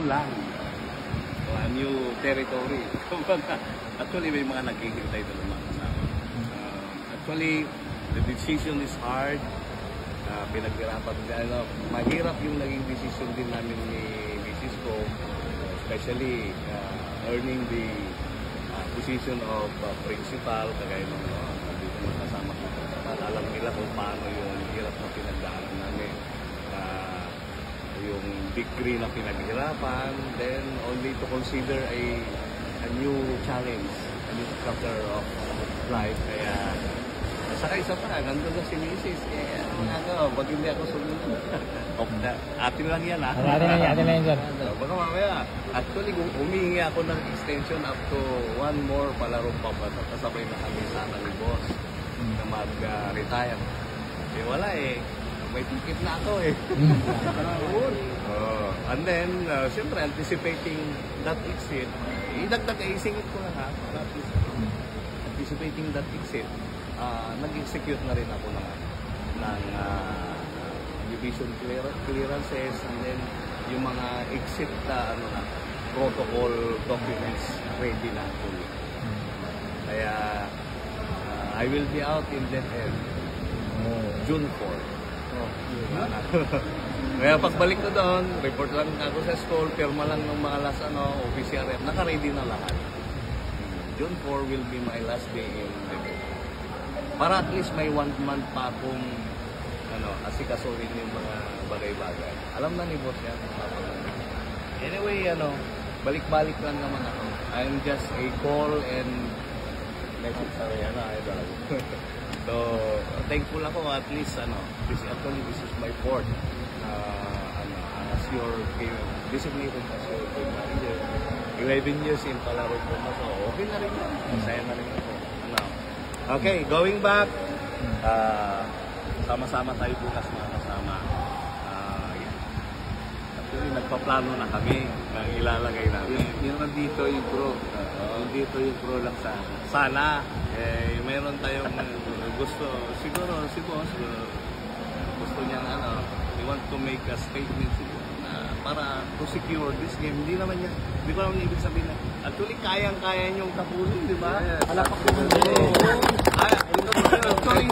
lang. New territory. Actually, may mga naghihintay doon mga kasama. Actually, the decision is hard. Pinaghirapan din. Mahirap yung naging decision din namin ni Mrs. Ko, especially earning the position of principal, kagaya nung dito mga kasama ko. Alam nila kung paano yung hirap na pinagdaanan namin. Yung degree na pinaghirapan, then only to consider a new challenge, a new chapter of life. Kaya, saka isa pa, nandun na si Mrs. Kaya, pag hindi ako sumunod. Atin lang yan, ha? Atin lang yan, sir. Baka mamaya, actually, humingi ako ng extension up to one more palarong papasabay na kami sana ni boss na mag-retire. Eh, wala eh. May ticket na ako eh. And then, siyempre, anticipating that exit, idagdag ay isingit ko na ha. Anticipating that exit, nag-execute na rin ako ng division clearances, and then yung mga exit protocol documents ready na ako. Kaya, I will be out in DepEd June 4. Kaya pagbalik ko doon, report lang ako sa school, pirma lang ng mga last OPCRF, naka-ready na lahat. June 4 will be my last day in DepEd. Para at least may 1 month pa akong asikasuhin yung mga bagay-bagay. Alam na ni boss yan. Anyway, balik-balik lang naman ako. I'm just a call and message sa idol. So, thankful ako at least, this is my fourth, as your designated as your game manager. 11 years in palaro po na to. Okay na rin yan. Masaya na rin ako. Okay, going back, sama-sama tayo bukas mga kasama. Actually, nagpaplano na kami ng ilalagay namin. Yung nandito yung pro. Nandito yung pro lang sana. Mayroon tayong gusto, siguro si boss gusto niya we want to make a statement para to secure this game. Hindi naman niya, hindi ko naman ibig sabihin na actually kayang-kaya niyong tapunin, di ba? Alapak ko actually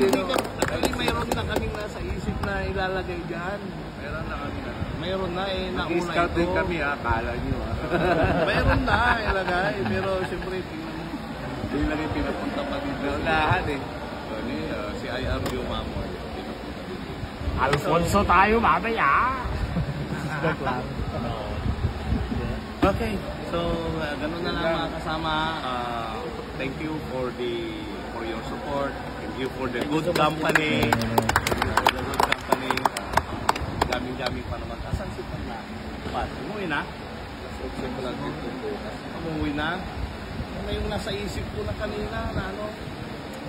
mayroon na kaming nasa isip na ilalagay dyan. Mayroon na nauna ito. Scout din kami akala nyo mayroon na ilagay, pero siyempre hindi lang yung pinapunta pa dito. Lahat eh. Si IR Mamo. Alfonso tayo, mamaya. Okay, so ganun na lang mga kasama. Thank you for your support. Thank you for the good company. Dami-dami pa naman. Asan si Pagla? Umuwi na? Umuwi na? Ano yung nasa isip ko na kanina na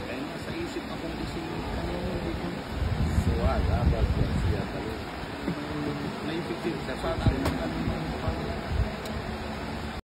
kaya nasa isip akong isipin kanina dito. Suwag, abad yan siya. Naisip din sa sana kanina.